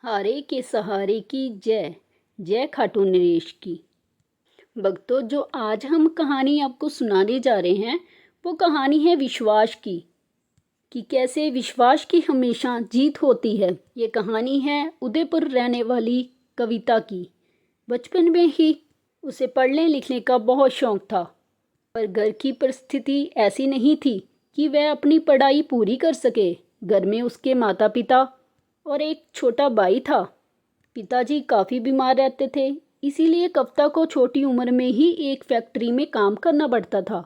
हारे के सहारे की जय जय खाटू नरेश की। भक्तों, जो आज हम कहानी आपको सुनाने जा रहे हैं वो कहानी है विश्वास की, कि कैसे विश्वास की हमेशा जीत होती है। ये कहानी है उदयपुर रहने वाली कविता की। बचपन में ही उसे पढ़ने लिखने का बहुत शौक था, पर घर की परिस्थिति ऐसी नहीं थी कि वह अपनी पढ़ाई पूरी कर सके। घर में उसके माता पिता और एक छोटा भाई था। पिताजी काफ़ी बीमार रहते थे, इसीलिए कविता को छोटी उम्र में ही एक फैक्ट्री में काम करना पड़ता था।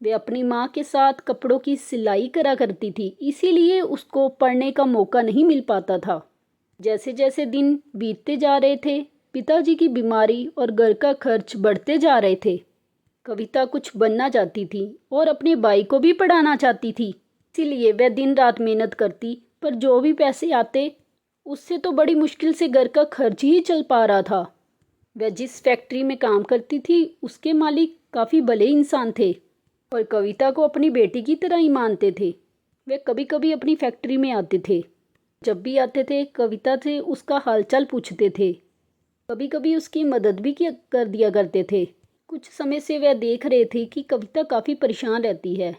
वे अपनी माँ के साथ कपड़ों की सिलाई करा करती थी, इसीलिए उसको पढ़ने का मौका नहीं मिल पाता था। जैसे जैसे दिन बीतते जा रहे थे, पिताजी की बीमारी और घर का खर्च बढ़ते जा रहे थे। कविता कुछ बनना चाहती थी और अपने भाई को भी पढ़ाना चाहती थी, इसीलिए वह दिन रात मेहनत करती, पर जो भी पैसे आते उससे तो बड़ी मुश्किल से घर का खर्च ही चल पा रहा था। वह जिस फैक्ट्री में काम करती थी उसके मालिक काफ़ी भले इंसान थे और कविता को अपनी बेटी की तरह ही मानते थे। वे कभी कभी अपनी फैक्ट्री में आते थे। जब भी आते थे कविता से उसका हालचाल पूछते थे, कभी कभी उसकी मदद भी कर दिया करते थे। कुछ समय से वह देख रहे थे कि कविता काफ़ी परेशान रहती है।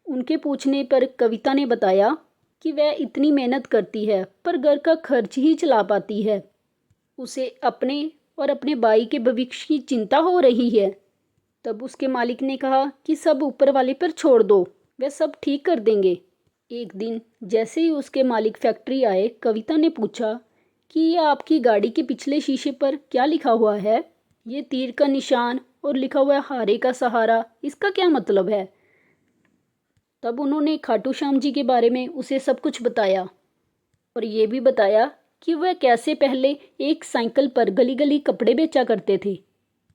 उनके पूछने पर कविता ने बताया कि वह इतनी मेहनत करती है पर घर का खर्च ही चला पाती है। उसे अपने और अपने भाई के भविष्य की चिंता हो रही है। तब उसके मालिक ने कहा कि सब ऊपर वाले पर छोड़ दो, वह सब ठीक कर देंगे। एक दिन जैसे ही उसके मालिक फैक्ट्री आए, कविता ने पूछा कि ये आपकी गाड़ी के पिछले शीशे पर क्या लिखा हुआ है? ये तीर का निशान और लिखा हुआ है हारे का सहारा, इसका क्या मतलब है? तब उन्होंने खाटू श्याम जी के बारे में उसे सब कुछ बताया और ये भी बताया कि वह कैसे पहले एक साइकिल पर गली गली कपड़े बेचा करते थे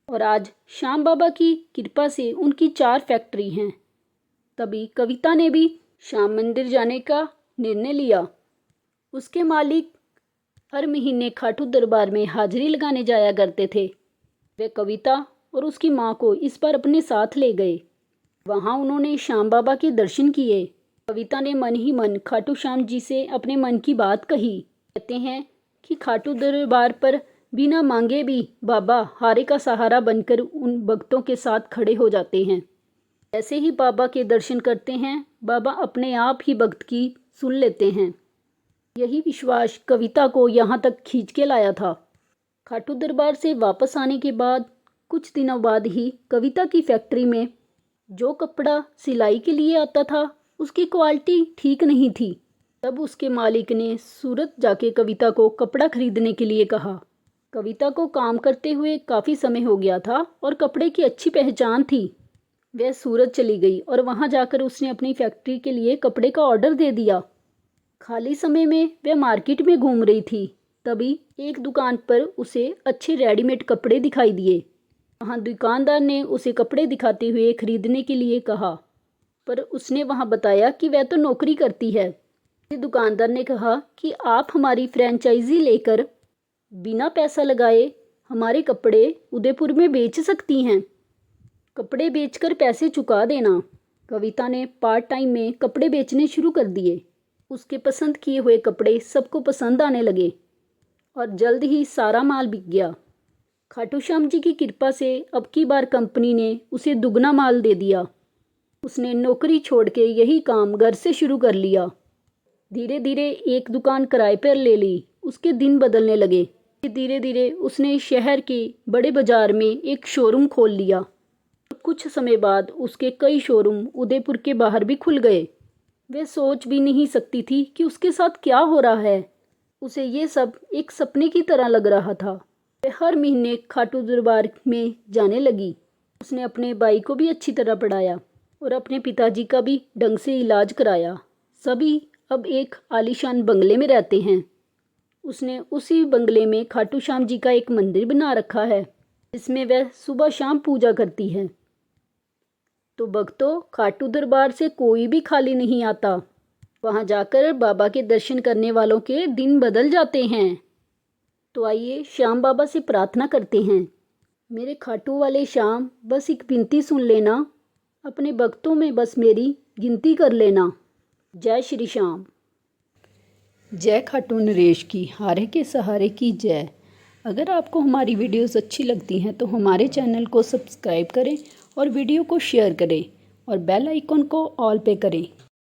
और आज श्याम बाबा की कृपा से उनकी 4 फैक्ट्री हैं। तभी कविता ने भी श्याम मंदिर जाने का निर्णय लिया। उसके मालिक हर महीने खाटू दरबार में हाजिरी लगाने जाया करते थे। वे कविता और उसकी माँ को इस बार अपने साथ ले गए। वहाँ उन्होंने श्याम बाबा के दर्शन किए। कविता ने मन ही मन खाटू श्याम जी से अपने मन की बात कही। कहते हैं कि खाटू दरबार पर बिना मांगे भी बाबा हारे का सहारा बनकर उन भक्तों के साथ खड़े हो जाते हैं। ऐसे ही बाबा के दर्शन करते हैं, बाबा अपने आप ही भक्त की सुन लेते हैं। यही विश्वास कविता को यहाँ तक खींच के लाया था। खाटू दरबार से वापस आने के बाद कुछ दिनों बाद ही कविता की फैक्ट्री में जो कपड़ा सिलाई के लिए आता था उसकी क्वालिटी ठीक नहीं थी। तब उसके मालिक ने सूरत जाके कविता को कपड़ा खरीदने के लिए कहा। कविता को काम करते हुए काफ़ी समय हो गया था और कपड़े की अच्छी पहचान थी। वह सूरत चली गई और वहां जाकर उसने अपनी फैक्ट्री के लिए कपड़े का ऑर्डर दे दिया। खाली समय में वह मार्केट में घूम रही थी, तभी एक दुकान पर उसे अच्छे रेडीमेड कपड़े दिखाई दिए। वहाँ दुकानदार ने उसे कपड़े दिखाते हुए खरीदने के लिए कहा, पर उसने वहाँ बताया कि वह तो नौकरी करती है। दुकानदार ने कहा कि आप हमारी फ्रेंचाइजी लेकर बिना पैसा लगाए हमारे कपड़े उदयपुर में बेच सकती हैं। कपड़े बेचकर पैसे चुका देना। कविता ने पार्ट टाइम में कपड़े बेचने शुरू कर दिए। उसके पसंद किए हुए कपड़े सबको पसंद आने लगे और जल्द ही सारा माल बिक गया। खाटू श्याम जी की कृपा से अब की बार कंपनी ने उसे दुगना माल दे दिया। उसने नौकरी छोड़ के यही काम घर से शुरू कर लिया। धीरे धीरे एक दुकान किराए पर ले ली। उसके दिन बदलने लगे। धीरे धीरे उसने शहर के बड़े बाजार में एक शोरूम खोल लिया। कुछ समय बाद उसके कई शोरूम उदयपुर के बाहर भी खुल गए। वह सोच भी नहीं सकती थी कि उसके साथ क्या हो रहा है। उसे ये सब एक सपने की तरह लग रहा था। वह हर महीने खाटू दरबार में जाने लगी। उसने अपने भाई को भी अच्छी तरह पढ़ाया और अपने पिताजी का भी ढंग से इलाज कराया। सभी अब एक आलीशान बंगले में रहते हैं। उसने उसी बंगले में खाटू श्याम जी का एक मंदिर बना रखा है, जिसमें वह सुबह शाम पूजा करती है। तो भक्तों, खाटू दरबार से कोई भी खाली नहीं आता। वहां जाकर बाबा के दर्शन करने वालों के दिन बदल जाते हैं। तो आइए श्याम बाबा से प्रार्थना करते हैं। मेरे खाटू वाले श्याम, बस एक विनती सुन लेना, अपने भक्तों में बस मेरी गिनती कर लेना। जय श्री श्याम। जय खाटू नरेश की, हारे के सहारे की जय। अगर आपको हमारी वीडियोस अच्छी लगती हैं तो हमारे चैनल को सब्सक्राइब करें और वीडियो को शेयर करें और बेल आइकन को ऑल पे करें।